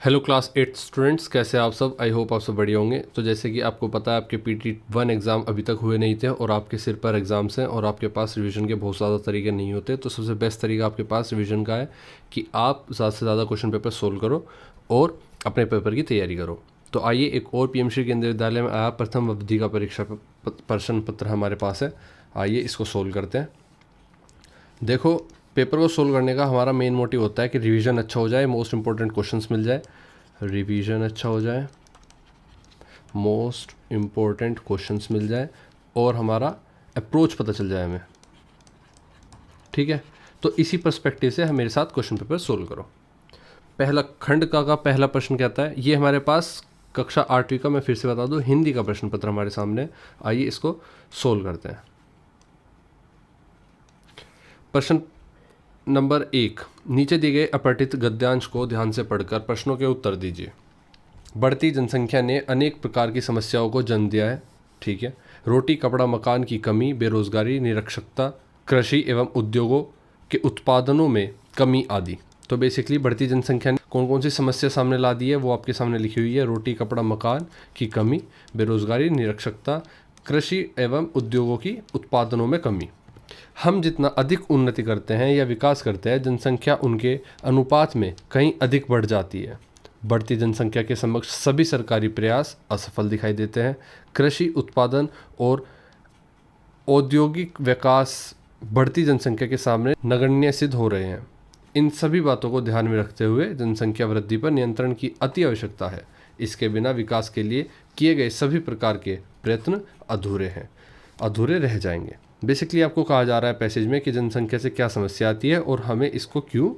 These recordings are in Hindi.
हेलो क्लास 8 स्टूडेंट्स, कैसे आप सब। आई होप आप सब बढ़िया होंगे। तो जैसे कि आपको पता है, आपके PT1 एग्ज़ाम अभी तक हुए नहीं थे और आपके सिर पर एग्ज़ाम्स हैं और आपके पास रिवीजन के बहुत ज़्यादा तरीके नहीं होते। तो सबसे बेस्ट तरीका आपके पास रिवीजन का है कि आप ज़्यादा से ज़्यादा क्वेश्चन पेपर सोल्व करो और अपने पेपर की तैयारी करो। तो आइए, एक और PMC केंद्रीय विद्यालय में आया प्रथम अवधि का परीक्षा प्रश्न पत्र हमारे पास है। आइए इसको सोल्व करते हैं। देखो, पेपर को सोल्व करने का हमारा मेन मोटिव होता है कि रिवीजन अच्छा हो जाए, मोस्ट इंपॉर्टेंट क्वेश्चंस मिल जाए, रिवीजन अच्छा हो जाए, मोस्ट इम्पोर्टेंट क्वेश्चंस मिल जाए और हमारा अप्रोच पता चल जाए हमें। ठीक है, तो इसी पर्सपेक्टिव से मेरे साथ क्वेश्चन पेपर सोल्व करो। पहला खंड का पहला प्रश्न कहता है, ये हमारे पास कक्षा 8वीं का, मैं फिर से बता दूं, हिंदी का प्रश्न पत्र हमारे सामने। आइए इसको सोल्व करते हैं। प्रश्न नंबर 1, नीचे दिए गए अपठित गद्यांश को ध्यान से पढ़कर प्रश्नों के उत्तर दीजिए। बढ़ती जनसंख्या ने अनेक प्रकार की समस्याओं को जन्म दिया है। ठीक है, रोटी कपड़ा मकान की कमी, बेरोजगारी, निरक्षरता, कृषि एवं उद्योगों के उत्पादनों में कमी आदि। तो बेसिकली बढ़ती जनसंख्या ने कौन कौन सी समस्या सामने ला दी है वो आपके सामने लिखी हुई है। रोटी कपड़ा मकान की कमी, बेरोजगारी, निरक्षरता, कृषि एवं उद्योगों की उत्पादनों में कमी। हम जितना अधिक उन्नति करते हैं या विकास करते हैं, जनसंख्या उनके अनुपात में कहीं अधिक बढ़ जाती है। बढ़ती जनसंख्या के समक्ष सभी सरकारी प्रयास असफल दिखाई देते हैं। कृषि उत्पादन और औद्योगिक विकास बढ़ती जनसंख्या के सामने नगण्य सिद्ध हो रहे हैं। इन सभी बातों को ध्यान में रखते हुए जनसंख्या वृद्धि पर नियंत्रण की अति आवश्यकता है। इसके बिना विकास के लिए किए गए सभी प्रकार के प्रयत्न अधूरे रह जाएंगे। बेसिकली आपको कहा जा रहा है पैसेज में कि जनसंख्या से क्या समस्या आती है और हमें इसको क्यों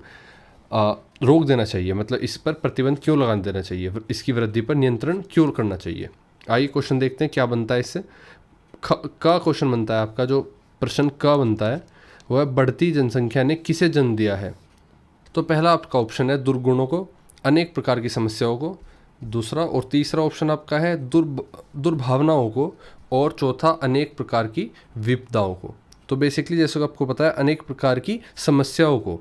रोक देना चाहिए, मतलब इस पर प्रतिबंध क्यों लगा देना चाहिए, इसकी वृद्धि पर नियंत्रण क्यों करना चाहिए। आइए क्वेश्चन देखते हैं क्या बनता है इससे। का क्वेश्चन बनता है आपका, जो प्रश्न का बनता है वह बढ़ती जनसंख्या ने किसे जन्म दिया है। तो पहला आपका ऑप्शन है दुर्गुणों को, अनेक प्रकार की समस्याओं को। दूसरा और तीसरा ऑप्शन आपका है दुर्भावनाओं को और चौथा अनेक प्रकार की विपदाओं को। तो बेसिकली जैसे आपको पता है अनेक प्रकार की समस्याओं को,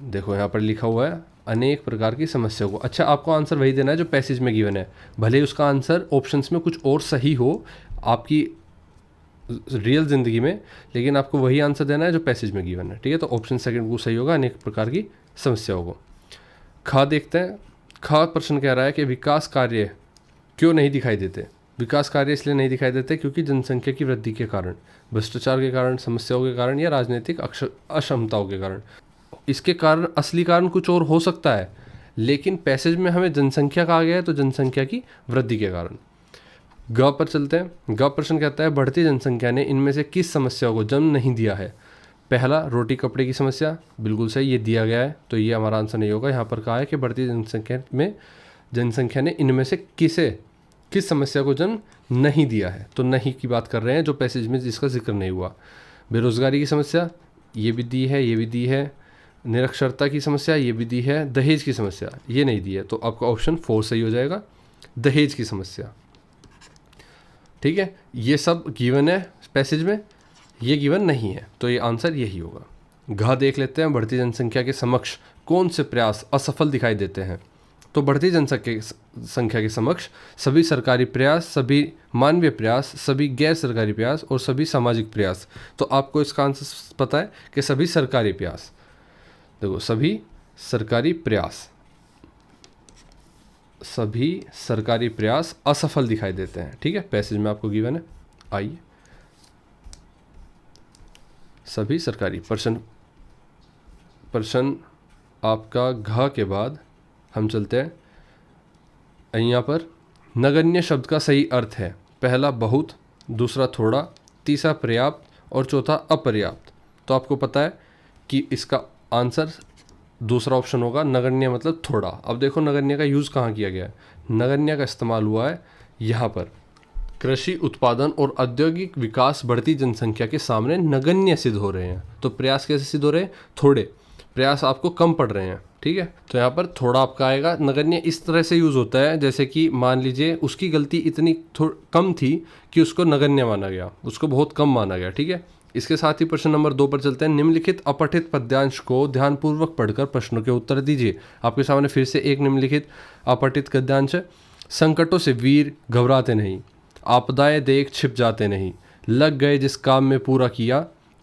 देखो यहाँ पर लिखा हुआ है अनेक प्रकार की समस्याओं को। अच्छा, आपको आंसर वही देना है जो पैसेज में गिवन है, भले ही उसका आंसर ऑप्शंस में कुछ और सही हो आपकी रियल ज़िंदगी में, लेकिन आपको वही आंसर देना है जो पैसेज में गिवन है। ठीक है, तो ऑप्शन सेकंड को सही होगा, अनेक प्रकार की समस्याओं को। खा देखते हैं। खा प्रश्न कह रहा है कि विकास कार्य क्यों नहीं दिखाई देते। विकास कार्य इसलिए नहीं दिखाई देते क्योंकि जनसंख्या की वृद्धि के कारण, भ्रष्टाचार के कारण, समस्याओं के कारण या राजनीतिक अक्षमताओं के कारण। इसके कारण असली कारण कुछ और हो सकता है, लेकिन पैसेज में हमें जनसंख्या कहा गया है तो जनसंख्या की वृद्धि के कारण। ग पर चलते हैं। ग प्रश्न कहता है बढ़ती जनसंख्या ने इनमें से किस समस्याओं को जन्म नहीं दिया है। पहला रोटी कपड़े की समस्या, बिल्कुल सही, ये दिया गया है तो ये हमारा आंसर नहीं होगा। यहाँ पर कहा है कि बढ़ती जनसंख्या ने इनमें से किस समस्या को जन्म नहीं दिया है, तो नहीं की बात कर रहे हैं जो पैसेज में जिसका जिक्र नहीं हुआ। बेरोजगारी की समस्या ये भी दी है, ये भी दी है। निरक्षरता की समस्या ये भी दी है। दहेज की समस्या ये नहीं दी है, तो आपका ऑप्शन 4 सही हो जाएगा, दहेज की समस्या। ठीक है, ये सब गिवन है पैसेज में, ये गिवन नहीं है, तो ये आंसर यही होगा। घ देख लेते हैं। बढ़ती जनसंख्या के समक्ष कौन से प्रयास असफल दिखाई देते हैं। तो बढ़ती जनसंख्या के समक्ष सभी सरकारी प्रयास, सभी मानवीय प्रयास, सभी गैर सरकारी प्रयास और सभी सामाजिक प्रयास। तो आपको इसका आंसर पता है कि सभी सरकारी प्रयास, देखो सभी सरकारी प्रयास असफल दिखाई देते हैं। ठीक है, पैसेज में आपको गिवन है। आइए, सभी सरकारी प्रश्न आपका घ के बाद हम चलते हैं यहाँ पर। नगण्य शब्द का सही अर्थ है। पहला बहुत, दूसरा थोड़ा, तीसरा पर्याप्त और चौथा अपर्याप्त। तो आपको पता है कि इसका आंसर दूसरा ऑप्शन होगा, नगण्य मतलब थोड़ा। अब देखो नगण्य का यूज़ कहाँ किया गया है। नगण्य का इस्तेमाल हुआ है यहाँ पर, कृषि उत्पादन और औद्योगिक विकास बढ़ती जनसंख्या के सामने नगण्य सिद्ध हो रहे हैं। तो प्रयास कैसे सिद्ध हो रहे हैं, थोड़े प्रयास आपको कम पड़ रहे हैं। ठीक है, तो यहाँ पर थोड़ा आपका आएगा। नगण्य इस तरह से यूज़ होता है जैसे कि मान लीजिए उसकी गलती इतनी कम थी कि उसको नगण्य माना गया, उसको बहुत कम माना गया। ठीक है, इसके साथ ही प्रश्न नंबर 2 पर चलते हैं। निम्नलिखित अपठित पद्यांश को ध्यानपूर्वक पढ़कर प्रश्नों के उत्तर दीजिए। आपके सामने फिर से एक निम्नलिखित अपठित गद्यांश है। संकटों से वीर घबराते नहीं, आपदाएं देख छिप जाते नहीं, लग गए जिस काम में पूरा किया,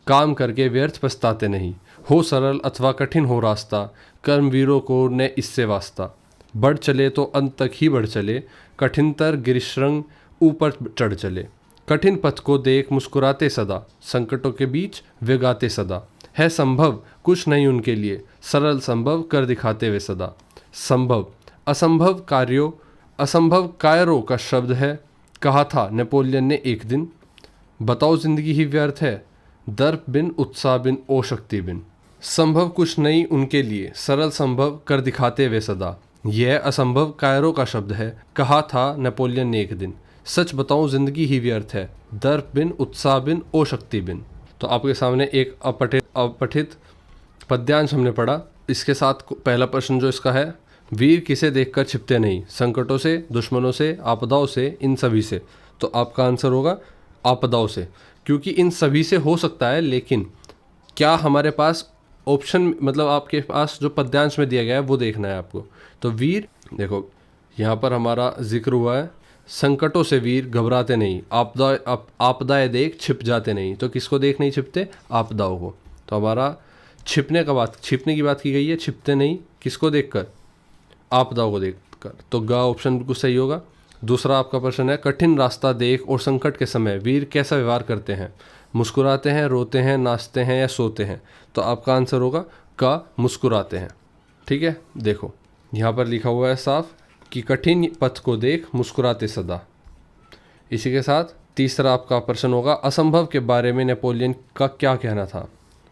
काम करके व्यर्थ पछताते नहीं। हो सरल अथवा कठिन हो रास्ता, कर्मवीरों को ने इससे वास्ता। बढ़ चले तो अंत तक ही बढ़ चले, कठिनतर गिरिशृंग ऊपर चढ़ चले। कठिन पथ को देख मुस्कुराते सदा, संकटों के बीच वे गाते सदा। है संभव कुछ नहीं उनके लिए, सरल संभव कर दिखाते वे सदा। संभव असंभव कायरों का शब्द है, कहा था नेपोलियन ने एक दिन। बताओ जिंदगी ही व्यर्थ है, दर्प बिन उत्साह बिन ओ शक्ति बिन। संभव कुछ नहीं उनके लिए, सरल संभव कर दिखाते वे सदा। यह असंभव कायरों का शब्द है, कहा था नेपोलियन ने एक दिन। सच बताऊं जिंदगी ही व्यर्थ है, दर्प बिन उत्साह बिन ओ शक्ति बिन। तो आपके सामने एक अपठित पद्यांश हमने पढ़ा। इसके साथ पहला प्रश्न जो इसका है, वीर किसे देखकर छिपते नहीं, संकटों से, दुश्मनों से, आपदाओं से, इन सभी से। तो आपका आंसर होगा आपदाओं से, क्योंकि इन सभी से हो सकता है, लेकिन क्या हमारे पास ऑप्शन, मतलब आपके पास जो पद्यांश में दिया गया है वो देखना है आपको। तो वीर, देखो यहाँ पर हमारा जिक्र हुआ है, संकटों से वीर घबराते नहीं, आपदाएं देख छिप जाते नहीं। तो किसको देख नहीं छिपते? आपदाओं को। तो हमारा छिपने की बात की गई है, छिपते नहीं किसको देखकर? आपदाओं को देखकर। तो ग ऑप्शन बिल्कुल सही होगा। दूसरा आपका प्रश्न है, कठिन रास्ता देख और संकट के समय वीर कैसा व्यवहार करते हैं? मुस्कुराते हैं, रोते हैं, नाचते हैं या सोते हैं? तो आपका आंसर होगा क, मुस्कुराते हैं। ठीक है, देखो यहाँ पर लिखा हुआ है साफ कि कठिन पथ को देख मुस्कुराते सदा। इसी के साथ तीसरा आपका प्रश्न होगा, असंभव के बारे में नेपोलियन का क्या कहना था?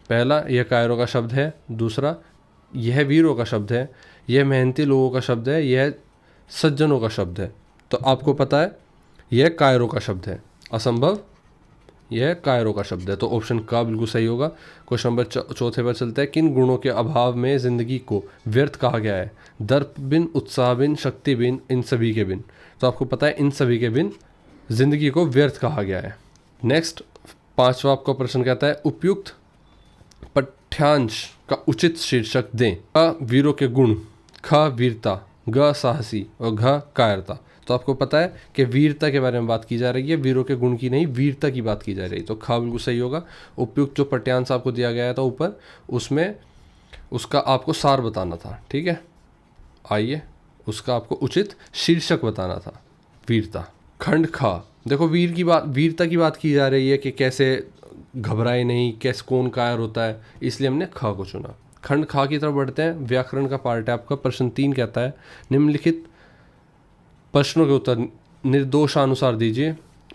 पहला, यह कायरों का शब्द है। दूसरा, यह वीरों का शब्द है। यह मेहनती लोगों का शब्द है। यह सज्जनों का शब्द है। तो आपको पता है यह कायरों का शब्द है। असंभव यह कायरों का शब्द है, तो ऑप्शन का बिल्कुल सही होगा। क्वेश्चन नंबर चौथे पर चलता है। किन गुणों के अभाव में जिंदगी को व्यर्थ कहा गया है? दर्प बिन, उत्साह बिन, शक्ति बिन, इन सभी के बिन। तो आपको पता है इन सभी के बिन जिंदगी को व्यर्थ कहा गया है। नेक्स्ट, पांचवा आपका प्रश्न कहता है, उपयुक्त पठ्यांश का उचित शीर्षक दें। क, वीरों के गुण, ख, वीरता, ग, साहसी और घ, कायरता। तो आपको पता है कि वीरता के बारे में बात की जा रही है, वीरों के गुण की नहीं, वीरता की बात की जा रही है। तो खा बिल्कुल सही होगा। उपयुक्त जो पट्यांश आपको दिया गया था ऊपर, उसमें उसका आपको सार बताना था। ठीक है, आइए उसका आपको उचित शीर्षक बताना था। वीरता। खंड खा, देखो वीरता की बात की जा रही है कि कैसे घबराए नहीं, कैसे कौन कायर होता है, इसलिए हमने खा को चुना। खंड खा की तरफ बढ़ते हैं। व्याकरण का पार्ट है आपका। प्रश्न 3 कहता है, निम्नलिखित प्रश्नों के उत्तर निर्दोषानुसार दीजिए।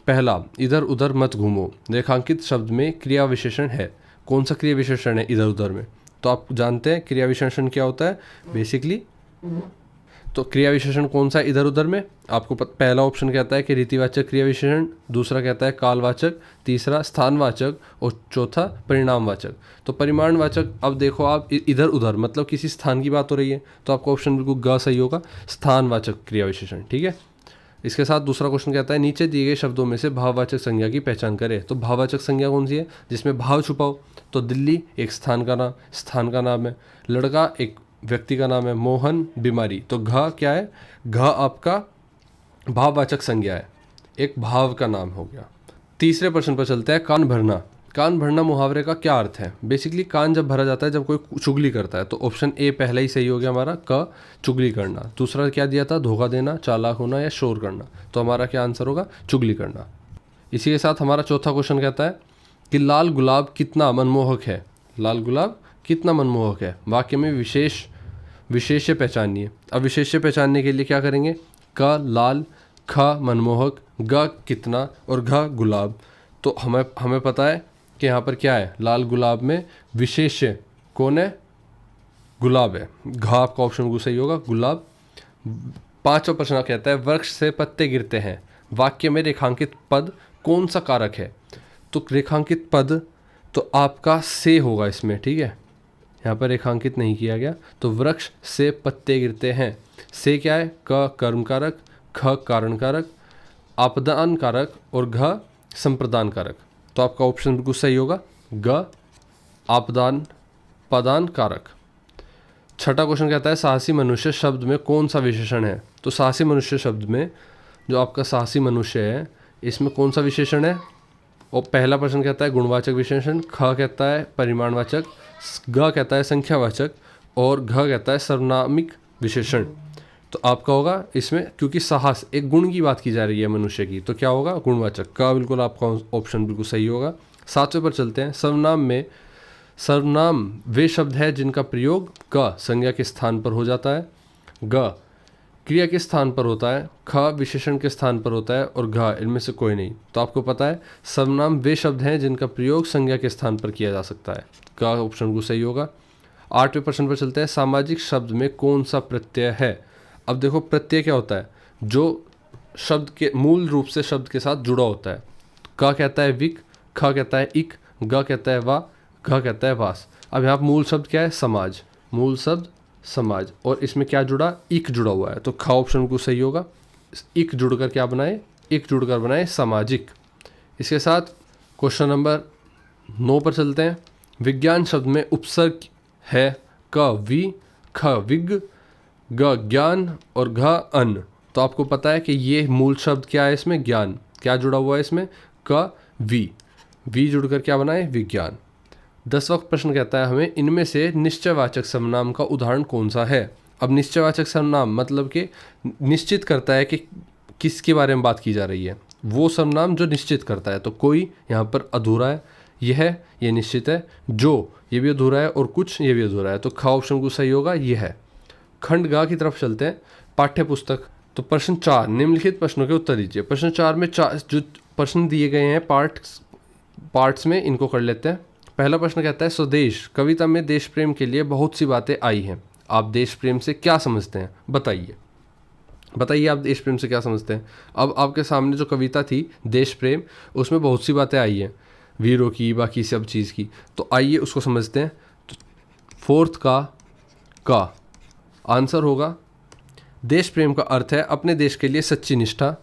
पहला, इधर उधर मत घूमो। रेखांकित शब्द में क्रिया विशेषण है। कौन सा क्रिया विशेषण है इधर उधर में? तो आप जानते हैं क्रिया विशेषण क्या होता है बेसिकली। तो क्रिया विशेषण कौन सा है इधर उधर में? आपको पहला ऑप्शन कहता है कि रीतिवाचक क्रिया विशेषण, दूसरा कहता है कालवाचक, तीसरा स्थानवाचक और चौथा परिणामवाचक। तो परिमाणवाचक, अब देखो आप इधर उधर मतलब किसी स्थान की बात हो रही है, तो आपका ऑप्शन बिल्कुल ग सही होगा, स्थानवाचक क्रिया विशेषण। ठीक है, इसके साथ दूसरा क्वेश्चन कहता है, नीचे दिए गए शब्दों में से भाववाचक संज्ञा की पहचान करें। तो भाववाचक संज्ञा कौन सी है जिसमें भाव छुपाओ? तो दिल्ली एक स्थान का नाम है, लड़का एक व्यक्ति का नाम है, मोहन बीमारी। तो घ क्या है? घ आपका भाववाचक संज्ञा है, एक भाव का नाम हो गया। तीसरे प्रश्न पर चलते हैं। कान भरना। कान भरना मुहावरे का क्या अर्थ है? बेसिकली कान जब भरा जाता है जब कोई चुगली करता है। तो ऑप्शन ए पहले ही सही हो गया हमारा, क, चुगली करना। दूसरा क्या दिया था? धोखा देना, चालाक होना या शोर करना। तो हमारा क्या आंसर होगा? चुगली करना। इसी के साथ हमारा चौथा क्वेश्चन कहता है कि लाल गुलाब कितना मनमोहक है। लाल गुलाब कितना मनमोहक है? वाक्य में विशेष्य पहचानिए। अब विशेष्य पहचानने के लिए क्या करेंगे? क लाल, ख मनमोहक, ग कितना और घ गुलाब। तो हमें पता है कि यहाँ पर क्या है? लाल गुलाब में विशेष्य कौन है? गुलाब है। घ आपका ऑप्शन बिल्कुल सही होगा, गुलाब। पांचवा प्रश्न कहता है, वृक्ष से पत्ते गिरते हैं। वाक्य में रेखांकित पद कौन सा कारक है? तो रेखांकित पद तो आपका से होगा इसमें। ठीक है, यहाँ पर रेखांकित नहीं किया गया। तो वृक्ष से पत्ते गिरते हैं, से क्या है? क कर्म कारक, ख कारण कारक, आपदान कारक और घ संप्रदान कारक। तो आपका ऑप्शन बिल्कुल सही होगा, ग आपदान पदान कारक। छठा क्वेश्चन कहता है साहसी मनुष्य शब्द में कौन सा विशेषण है। तो साहसी मनुष्य शब्द में जो आपका साहसी मनुष्य है इसमें कौन सा विशेषण है। और पहला प्रश्न कहता है गुणवाचक विशेषण, ख कहता है परिमाणवाचक, ग कहता है संख्यावाचक और घ कहता है सर्वनामिक विशेषण। तो आपका होगा इसमें, क्योंकि साहस एक गुण की बात की जा रही है मनुष्य की, तो क्या होगा गुणवाचक का, बिल्कुल आपका ऑप्शन बिल्कुल सही होगा। सातवें पर चलते हैं। सर्वनाम में सर्वनाम वे शब्द है जिनका प्रयोग क संज्ञा के स्थान पर हो जाता है, ग क्रिया के स्थान पर होता है, ख विशेषण के स्थान पर होता है और घ इनमें से कोई नहीं। तो आपको पता है सर्वनाम वे शब्द हैं जिनका प्रयोग संज्ञा के स्थान पर किया जा सकता है, का ऑप्शन को सही होगा। आठवें प्रश्न पर चलते हैं। सामाजिक शब्द में कौन सा प्रत्यय है। अब देखो प्रत्यय क्या होता है, जो शब्द के मूल रूप से शब्द के साथ जुड़ा होता है। क कहता है विक, ख कहता है इक, ग कहता है वा, घ कहता है वास। अब यहाँ मूल शब्द क्या है समाज, मूल शब्द समाज, और इसमें क्या जुड़ा इक जुड़ा हुआ है, तो ख ऑप्शन को सही होगा। इक जुड़कर क्या बनाए, इक जुड़कर बनाए सामाजिक। इसके साथ क्वेश्चन नंबर 9 पर चलते हैं। विज्ञान शब्द में उपसर्ग है क वि, ख विग, ग ज्ञान और घ अन। तो आपको पता है कि ये मूल शब्द क्या है, इसमें ज्ञान, क्या जुड़ा हुआ है इसमें क वी जुड़कर क्या बनाए विज्ञान। 10वां प्रश्न कहता है हमें इनमें से निश्चयवाचक सर्वनाम का उदाहरण कौन सा है। अब निश्चयवाचक सर्वनाम मतलब कि निश्चित करता है कि किसके बारे में बात की जा रही है, वो सर्वनाम जो निश्चित करता है। तो कोई यहाँ पर अधूरा है, ये निश्चित है, जो ये भी अधूरा है और कुछ ये भी अधूरा है। तो ख ऑप्शन को सही होगा, ये है। खंड गा की तरफ चलते हैं। पाठ्य पुस्तक। तो प्रश्न 4 निम्नलिखित प्रश्नों के उत्तर दीजिए। प्रश्न 4 में जो प्रश्न दिए गए हैं पार्ट्स में, इनको कर लेते हैं। पहला प्रश्न कहता है स्वदेश कविता में देश प्रेम के लिए बहुत सी बातें आई हैं, आप देश प्रेम से क्या समझते हैं, बताइए आप देश प्रेम से क्या समझते हैं। अब आपके सामने जो कविता थी देश प्रेम, उसमें बहुत सी बातें आई हैं, वीरों की, बाकी सब चीज़ की। तो आइए उसको समझते हैं। तो फोर्थ का आंसर होगा देश प्रेम का अर्थ है अपने देश के लिए सच्ची निष्ठा।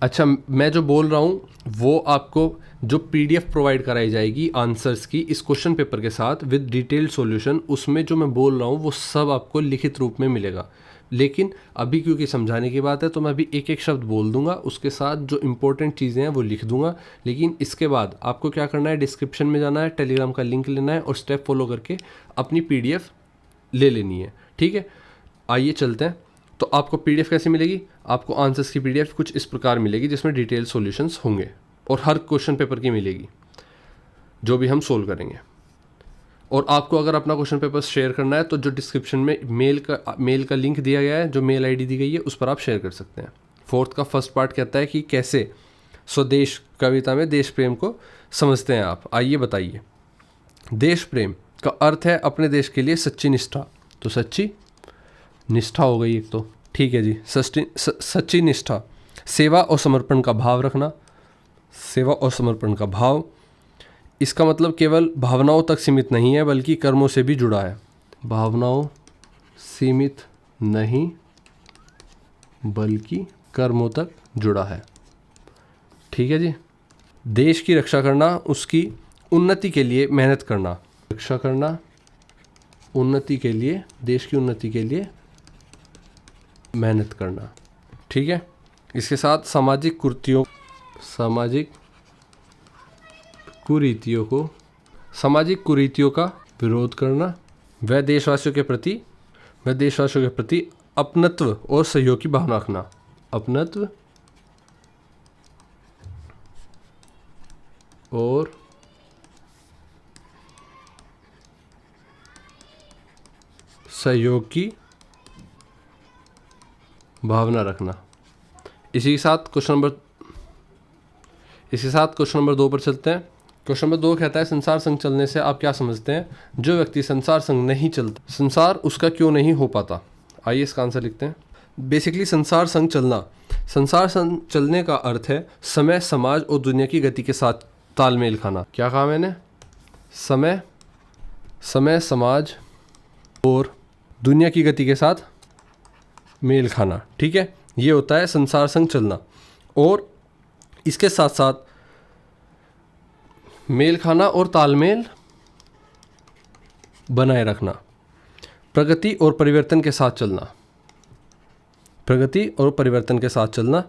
अच्छा, मैं जो बोल रहा हूँ वो आपको जो PDF प्रोवाइड कराई जाएगी आंसर्स की इस क्वेश्चन पेपर के साथ विद डिटेल्ड सॉल्यूशन, उसमें जो मैं बोल रहा हूँ वो सब आपको लिखित रूप में मिलेगा। लेकिन अभी क्योंकि समझाने की बात है तो मैं अभी एक एक शब्द बोल दूंगा, उसके साथ जो इंपॉर्टेंट चीज़ें हैं वो लिख दूंगा। लेकिन इसके बाद आपको क्या करना है, डिस्क्रिप्शन में जाना है, टेलीग्राम का लिंक लेना है और स्टेप फॉलो करके अपनी PDF ले लेनी है, ठीक है। आइए चलते हैं। तो आपको PDF कैसे मिलेगी, आपको आंसर्स की PDF कुछ इस प्रकार मिलेगी जिसमें डिटेल सॉल्यूशंस होंगे और हर क्वेश्चन पेपर की मिलेगी जो भी हम सोल्व करेंगे। और आपको अगर अपना क्वेश्चन पेपर शेयर करना है तो जो डिस्क्रिप्शन में मेल का लिंक दिया गया है, जो मेल ID दी गई है, उस पर आप शेयर कर सकते हैं। फोर्थ का फर्स्ट पार्ट कहता है कि कैसे स्वदेश कविता में देश प्रेम को समझते हैं आप, आइए बताइए। देश प्रेम का अर्थ है अपने देश के लिए सच्ची निष्ठा। तो सच्ची निष्ठा हो गई एक, तो ठीक है जी। सच्ची निष्ठा, सेवा और समर्पण का भाव रखना, सेवा और समर्पण का भाव, इसका मतलब केवल भावनाओं तक सीमित नहीं है बल्कि कर्मों से भी जुड़ा है। भावनाओं सीमित नहीं बल्कि कर्मों तक जुड़ा है, ठीक है जी। देश की रक्षा करना, उसकी उन्नति के लिए मेहनत करना, रक्षा करना, उन्नति के लिए, देश की उन्नति के लिए मेहनत करना, ठीक है। इसके साथ सामाजिक कुरीतियों का विरोध करना, व देशवासियों के प्रति अपनत्व और सहयोग की भावना रखना, अपनत्व और सहयोग की भावना रखना। इसी के साथ क्वेश्चन नंबर 2 पर चलते हैं। क्वेश्चन नंबर 2 कहता है संसार संग चलने से आप क्या समझते हैं। जो व्यक्ति संसार संग नहीं चलता, संसार उसका क्यों नहीं हो पाता। आइए इसका आंसर लिखते हैं। बेसिकली संसार संग चलने का अर्थ है समय, समाज और दुनिया की गति के साथ तालमेल खाना। क्या कहा मैंने, समय, समाज और दुनिया की गति के साथ मेल खाना, ठीक है। ये होता है संसार संग चलना। और इसके साथ साथ मेल खाना और तालमेल बनाए रखना, प्रगति और परिवर्तन के साथ चलना, प्रगति और परिवर्तन के साथ चलना।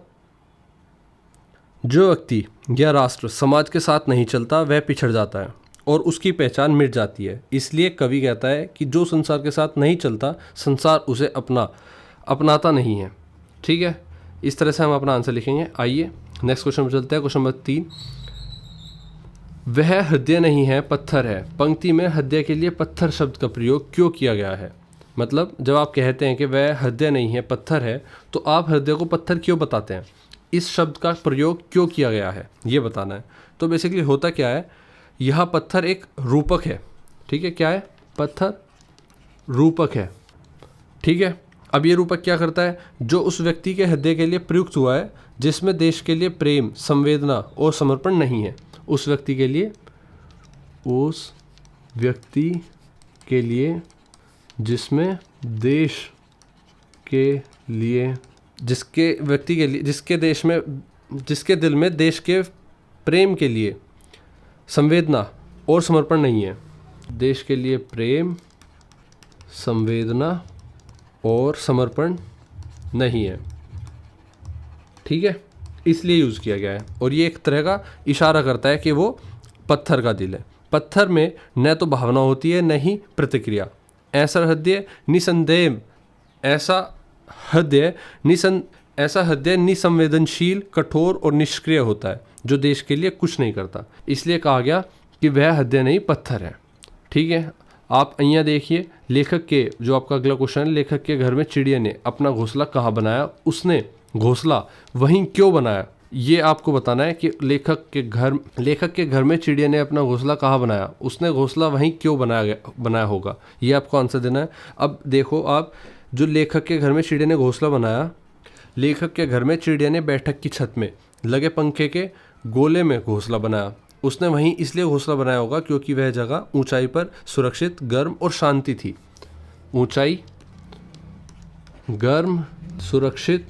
जो व्यक्ति या राष्ट्र समाज के साथ नहीं चलता वह पिछड़ जाता है और उसकी पहचान मिट जाती है। इसलिए कवि कहता है कि जो संसार के साथ नहीं चलता, संसार उसे अपनाता नहीं है। ठीक है, इस तरह से हम अपना आंसर लिखेंगे। आइए नेक्स्ट क्वेश्चन पर चलते हैं। क्वेश्चन नंबर 3, वह हृदय नहीं है पत्थर है। पंक्ति में हृदय के लिए पत्थर शब्द का प्रयोग क्यों किया गया है? मतलब जब आप कहते हैं कि वह हृदय नहीं है पत्थर है, तो आप हृदय को पत्थर क्यों बताते हैं? इस शब्द का प्रयोग क्यों किया गया है ये बताना है। तो बेसिकली होता क्या है, यह पत्थर एक रूपक है। ठीक है, क्या है? पत्थर रूपक है। ठीक है, अब ये रूपक क्या करता है? जो उस व्यक्ति के हृदय के लिए प्रयुक्त हुआ है जिसमें देश के लिए प्रेम, संवेदना और समर्पण नहीं है। उस व्यक्ति के लिए, उस व्यक्ति के लिए जिसमें देश के लिए, जिसके व्यक्ति के लिए, जिसके देश में, जिसके दिल में देश के प्रेम के लिए संवेदना और समर्पण नहीं है। देश के लिए प्रेम, संवेदना और समर्पण नहीं है। ठीक है, इसलिए यूज़ किया गया है और ये एक तरह का इशारा करता है कि वो पत्थर का दिल है। पत्थर में न तो भावना होती है न ही प्रतिक्रिया। ऐसा हृदय निसंदेह, ऐसा हृदय निसंवेदनशील, कठोर और निष्क्रिय होता है जो देश के लिए कुछ नहीं करता। इसलिए कहा गया कि वह हृदय नहीं पत्थर है। ठीक है, आप અહીંયા देखिए, लेखक के, जो आपका अगला क्वेश्चन है, लेखक के घर में चिड़िया ने अपना घोंसला कहाँ बनाया? उसने घोंसला वहीं क्यों बनाया? ये आपको बताना है कि लेखक के घर में चिड़िया ने अपना घोंसला कहाँ बनाया, उसने घोंसला वहीं क्यों बनाया होगा, ये आपको आंसर देना है। अब देखो आप, जो लेखक के घर में चिड़िया ने घोंसला बनाया, लेखक के घर में चिड़िया ने बैठक की छत में लगे पंखे के गोले में घोंसला बनाया। उसने वहीं इसलिए घोंसला बनाया होगा क्योंकि वह जगह ऊंचाई पर सुरक्षित, गर्म और शांति थी। ऊंचाई, गर्म, सुरक्षित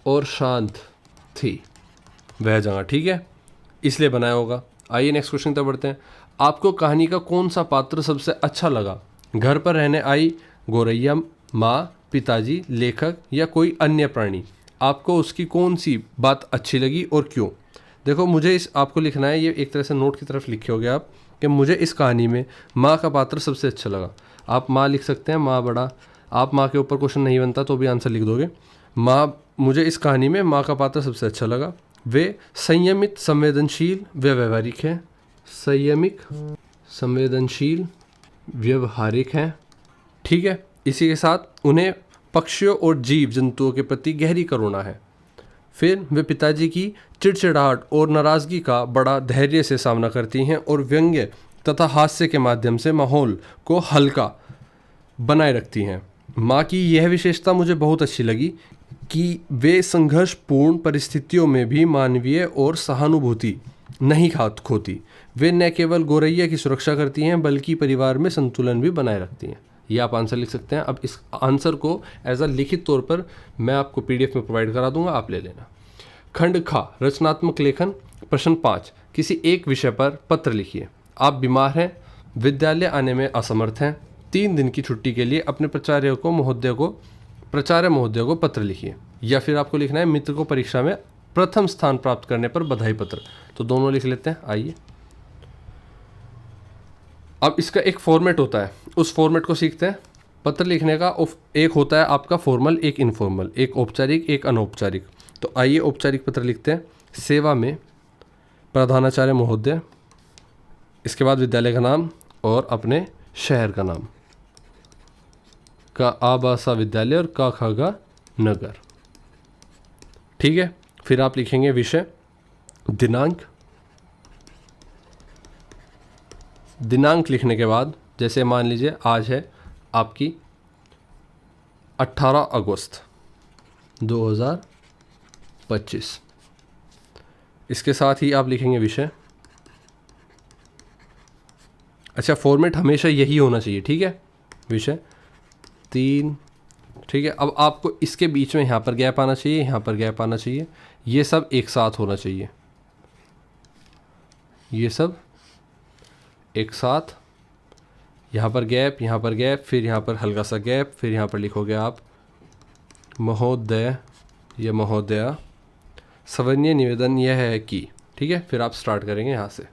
और शांत थी वह जगह। ठीक है, इसलिए बनाया होगा। आइए नेक्स्ट क्वेश्चन तक बढ़ते हैं। आपको कहानी का कौन सा पात्र सबसे अच्छा लगा? घर पर रहने आई गौरैया, माँ, पिताजी, लेखक या कोई अन्य प्राणी? आपको उसकी कौन सी बात अच्छी लगी और क्यों? देखो, मुझे इस आपको लिखना है, ये एक तरह से नोट की तरफ लिखे होगे आप, कि मुझे इस कहानी में माँ का पात्र सबसे अच्छा लगा। आप माँ लिख सकते हैं, माँ बड़ा, आप माँ के ऊपर क्वेश्चन नहीं बनता तो भी आंसर लिख दोगे। माँ, मुझे इस कहानी में माँ का पात्र सबसे अच्छा लगा। वे संयमित, संवेदनशील व व्यवहारिक हैं। संयमित, संवेदनशील, व्यवहारिक हैं। ठीक है, इसी के साथ उन्हें पक्षियों और जीव जंतुओं के प्रति गहरी करुणा है। फिर वे पिताजी की चिड़चिड़ाहट और नाराज़गी का बड़ा धैर्य से सामना करती हैं और व्यंग्य तथा हास्य के माध्यम से माहौल को हल्का बनाए रखती हैं। माँ की यह विशेषता मुझे बहुत अच्छी लगी कि वे संघर्षपूर्ण परिस्थितियों में भी मानवीय और सहानुभूति नहीं खोती। वे न केवल गौरैया की सुरक्षा करती हैं बल्कि परिवार में संतुलन भी बनाए रखती हैं। ये आप आंसर लिख सकते हैं। अब इस आंसर को एज अ लिखित तौर पर मैं आपको PDF में प्रोवाइड करा दूंगा, आप ले लेना। खंड खा, रचनात्मक लेखन। प्रश्न 5, किसी एक विषय पर पत्र लिखिए। आप बीमार हैं, विद्यालय आने में असमर्थ हैं, 3 दिन की छुट्टी के लिए अपने प्राचार्य महोदय को पत्र लिखिए। या फिर आपको लिखना है मित्र को परीक्षा में प्रथम स्थान प्राप्त करने पर बधाई पत्र। तो दोनों लिख लेते हैं। आइए, अब इसका एक फॉर्मेट होता है, उस फॉर्मेट को सीखते हैं। पत्र लिखने का एक होता है आपका फॉर्मल, एक इनफॉर्मल, एक औपचारिक, एक अनौपचारिक। तो आइए औपचारिक पत्र लिखते हैं। सेवा में प्रधानाचार्य महोदय, इसके बाद विद्यालय का नाम और अपने शहर का नाम, का आबासा विद्यालय और का खागा नगर। ठीक है, फिर आप लिखेंगे विषय, दिनांक लिखने के बाद, जैसे मान लीजिए आज है आपकी 18 अगस्त 2025। इसके साथ ही आप लिखेंगे विषय। अच्छा, फॉर्मेट हमेशा यही होना चाहिए। ठीक है, विषय 3। ठीक है, अब आपको इसके बीच में यहाँ पर गैप आना चाहिए, यहाँ पर गैप आना चाहिए, ये सब एक साथ होना चाहिए, ये सब एक साथ, यहाँ पर गैप, यहाँ पर गैप, फिर यहाँ पर हल्का सा गैप, फिर यहाँ पर लिखोगे आप महोदय या महोदया, सविनय निवेदन यह है कि, ठीक है। फिर आप स्टार्ट करेंगे यहाँ से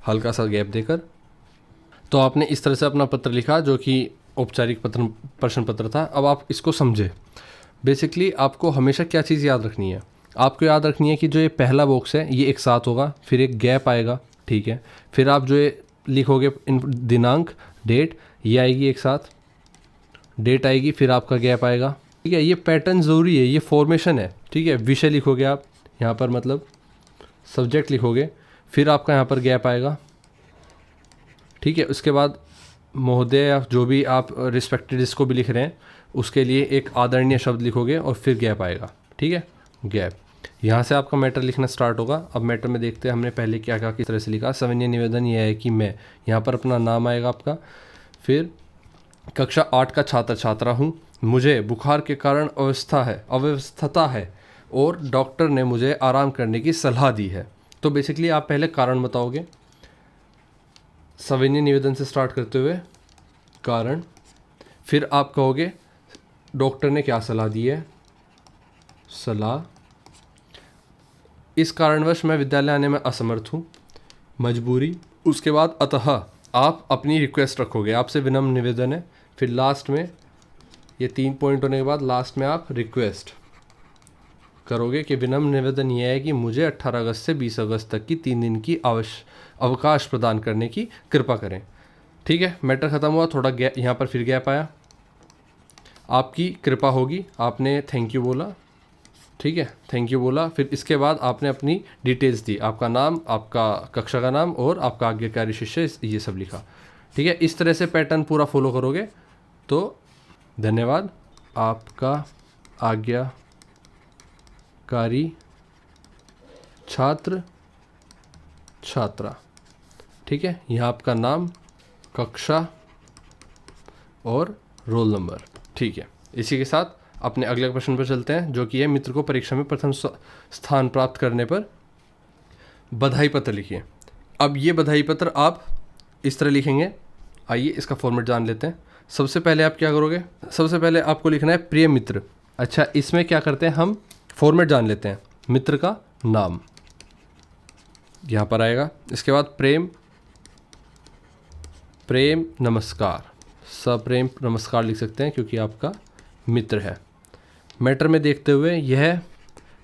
हल्का सा गैप देकर। तो आपने इस तरह से अपना पत्र लिखा जो कि औपचारिक प्रश्न पत्र था। अब आप इसको समझे। बेसिकली आपको हमेशा क्या चीज़ याद रखनी है, आपको याद रखनी है कि जो ये पहला बॉक्स है ये एक साथ होगा, फिर एक गैप आएगा, ठीक है। फिर आप जो ये लिखोगे दिनांक, डेट, ये आएगी एक साथ, डेट आएगी, फिर आपका गैप आएगा, ठीक है। ये पैटर्न ज़रूरी है, ये फॉर्मेशन है, ठीक है। विषय लिखोगे आप यहाँ पर, मतलब सब्जेक्ट लिखोगे, फिर आपका यहाँ पर गैप आएगा, ठीक है। उसके बाद महोदय या जो भी आप रिस्पेक्टेड जिसको भी लिख रहे हैं उसके लिए एक आदरणीय शब्द लिखोगे और फिर गैप आएगा, ठीक है, गैप। यहाँ से आपका मैटर लिखना स्टार्ट होगा। अब मैटर में देखते हैं हमने पहले क्या क्या किस तरह से लिखा। सविनय निवेदन यह है कि मैं, यहाँ पर अपना नाम आएगा आपका, फिर कक्षा 8 का छात्र छात्रा हूँ, मुझे बुखार के कारण अव्यवस्था है और डॉक्टर ने मुझे आराम करने की सलाह दी है। तो बेसिकली आप पहले कारण बताओगे, सविनय निवेदन से स्टार्ट करते हुए कारण, फिर आप कहोगे डॉक्टर ने क्या सलाह दी है, सलाह, इस कारणवश मैं विद्यालय आने में असमर्थ हूँ, मजबूरी। उसके बाद अतः आप अपनी रिक्वेस्ट रखोगे, आपसे विनम्र निवेदन है। फिर लास्ट में ये 3 पॉइंट होने के बाद लास्ट में आप रिक्वेस्ट करोगे कि विनम्र निवेदन यह है कि मुझे 18 अगस्त से 20 अगस्त तक की 3 दिन की अवकाश प्रदान करने की कृपा करें, ठीक है। मैटर ख़त्म हुआ, थोड़ा गैप, यहाँ पर फिर गैप आया, आपकी कृपा होगी, आपने थैंक यू बोला, ठीक है, थैंक यू बोला। फिर इसके बाद आपने अपनी डिटेल्स दी, आपका नाम, आपका कक्षा का नाम और आपका आज्ञाकारी शिष्य, ये सब लिखा, ठीक है। इस तरह से पैटर्न पूरा फॉलो करोगे तो धन्यवाद, आपका आज्ञाकारी छात्र छात्रा, ठीक है। यहाँ आपका नाम, कक्षा और रोल नंबर, ठीक है। इसी के साथ अपने अगले प्रश्न पर चलते हैं जो कि है मित्र को परीक्षा में प्रथम स्थान प्राप्त करने पर बधाई पत्र लिखिए। अब ये बधाई पत्र आप इस तरह लिखेंगे, आइए इसका फॉर्मेट जान लेते हैं। सबसे पहले आप क्या करोगे, सबसे पहले आपको लिखना है प्रिय मित्र। अच्छा, इसमें क्या करते हैं हम, फॉर्मेट जान लेते हैं। मित्र का नाम यहाँ पर आएगा, इसके बाद प्रेम, प्रेम नमस्कार, सप्रेम नमस्कार लिख सकते हैं क्योंकि आपका मित्र है। मैटर में देखते हुए यह,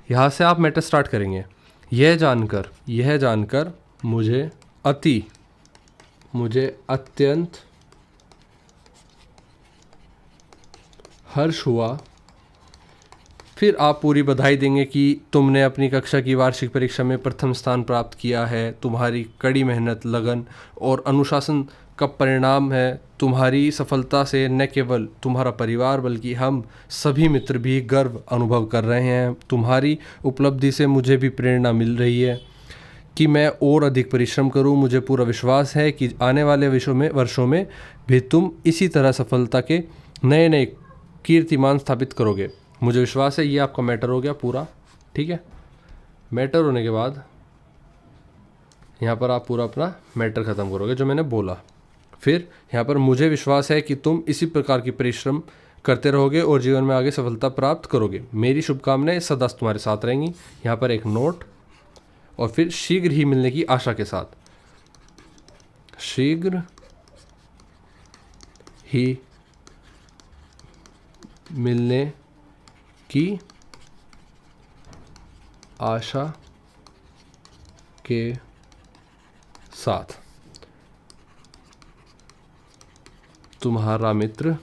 यहाँ से आप मैटर स्टार्ट करेंगे। यह जानकर मुझे अत्यंत हर्ष हुआ। फिर आप पूरी बधाई देंगे कि तुमने अपनी कक्षा की वार्षिक परीक्षा में प्रथम स्थान प्राप्त किया है। तुम्हारी कड़ी मेहनत, लगन और अनुशासन का परिणाम है। तुम्हारी सफलता से न केवल तुम्हारा परिवार बल्कि हम सभी मित्र भी गर्व अनुभव कर रहे हैं। तुम्हारी उपलब्धि से मुझे भी प्रेरणा मिल रही है कि मैं और अधिक परिश्रम करूं। मुझे पूरा विश्वास है कि आने वाले वर्षों में भी तुम इसी तरह सफलता के नए नए कीर्तिमान स्थापित करोगे। मुझे विश्वास है। ये आपका मैटर हो गया पूरा, ठीक है। मैटर होने के बाद यहाँ पर आप पूरा अपना मैटर ख़त्म करोगे जो मैंने बोला। फिर यहाँ पर मुझे विश्वास है कि तुम इसी प्रकार की परिश्रम करते रहोगे और जीवन में आगे सफलता प्राप्त करोगे। मेरी शुभकामनाएं सदा तुम्हारे साथ रहेंगी। यहाँ पर एक नोट और फिर शीघ्र ही मिलने की आशा के साथ, शीघ्र ही मिलने की आशा के साथ तुम्हारा मित्र,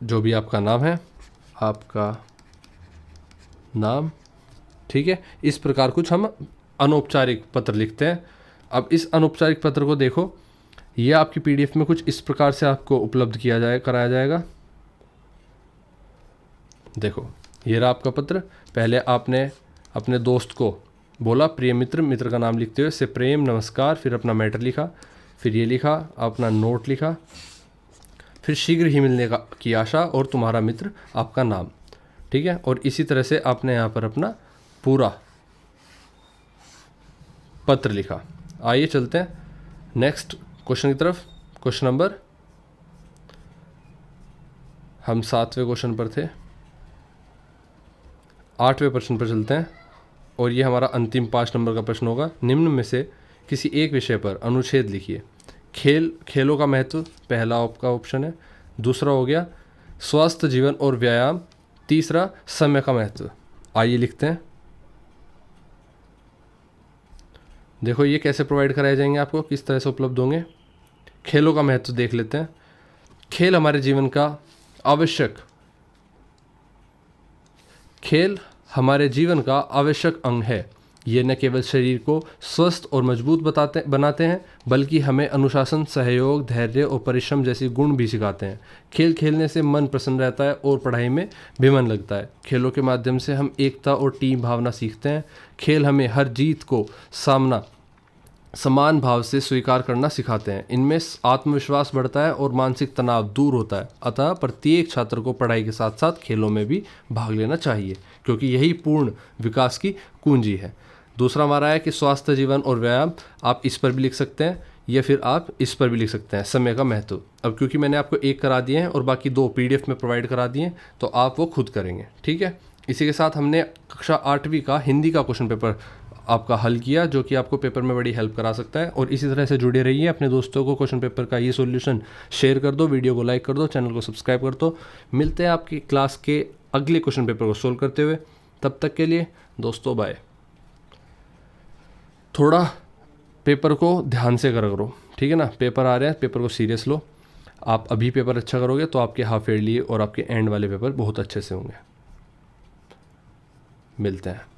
जो भी आपका नाम है, आपका नाम, ठीक है। इस प्रकार कुछ हम अनौपचारिक पत्र लिखते हैं। अब इस अनौपचारिक पत्र को देखो, यह आपकी पीडीएफ में कुछ इस प्रकार से आपको उपलब्ध कराया जाएगा। देखो, ये रहा आपका पत्र। पहले आपने अपने दोस्त को बोला प्रिय मित्र, मित्र का नाम लिखते हुए से प्रेम नमस्कार, फिर अपना मैटर लिखा, फिर ये लिखा, अपना नोट लिखा, फिर शीघ्र ही मिलने की आशा और तुम्हारा मित्र आपका नाम, ठीक है। और इसी तरह से आपने यहाँ पर अपना पूरा पत्र लिखा। आइए चलते हैं नेक्स्ट क्वेश्चन की तरफ। क्वेश्चन नंबर, हम 7वें क्वेश्चन पर थे, 8वें प्रश्न पर चलते हैं और ये हमारा अंतिम 5 नंबर का प्रश्न होगा। निम्न में से किसी एक विषय पर अनुच्छेद लिखिए। खेलों का महत्व पहला आपका ऑप्शन है, दूसरा हो गया स्वस्थ जीवन और व्यायाम, तीसरा समय का महत्व। आइए लिखते हैं। देखो ये कैसे प्रोवाइड कराए जाएंगे आपको, किस तरह से उपलब्ध होंगे। खेलों का महत्व देख लेते हैं। खेल हमारे जीवन का आवश्यक अंग है। ये न केवल शरीर को स्वस्थ और मजबूत बनाते हैं, बल्कि हमें अनुशासन, सहयोग, धैर्य और परिश्रम जैसी गुण भी सिखाते हैं। खेल खेलने से मन प्रसन्न रहता है और पढ़ाई में भी मन लगता है। खेलों के माध्यम से हम एकता और टीम भावना सीखते हैं। खेल हमें हर जीत को समान भाव से स्वीकार करना सिखाते हैं। इनमें आत्मविश्वास बढ़ता है और मानसिक तनाव दूर होता है। अतः प्रत्येक छात्र को पढ़ाई के साथ साथ खेलों में भी भाग लेना चाहिए, क्योंकि यही पूर्ण विकास की कुंजी है। दूसरा हमारा है कि स्वास्थ्य जीवन और व्यायाम, आप इस पर भी लिख सकते हैं या फिर आप इस पर भी लिख सकते हैं, समय का महत्व। अब क्योंकि मैंने आपको एक करा दिए हैं और बाकी 2 PDF में प्रोवाइड करा दिए हैं, तो आप वो खुद करेंगे, ठीक है। इसी के साथ हमने कक्षा 8वीं का हिंदी का क्वेश्चन पेपर आपका हल किया, जो कि आपको पेपर में बड़ी हेल्प करा सकता है। और इसी तरह से जुड़े रहिए, अपने दोस्तों को क्वेश्चन पेपर का ये सॉल्यूशन शेयर कर दो, वीडियो को लाइक कर दो, चैनल को सब्सक्राइब कर दो। मिलते हैं आपकी क्लास के अगले क्वेश्चन पेपर को सोल्व करते हुए। तब तक के लिए दोस्तों बाय। थोड़ा पेपर को ध्यान से करो, ठीक है ना। पेपर आ रहे हैं, पेपर को सीरियस लो। आप अभी पेपर अच्छा करोगे तो आपके हाफ ईयरली और आपके एंड वाले पेपर बहुत अच्छे से होंगे। मिलते हैं।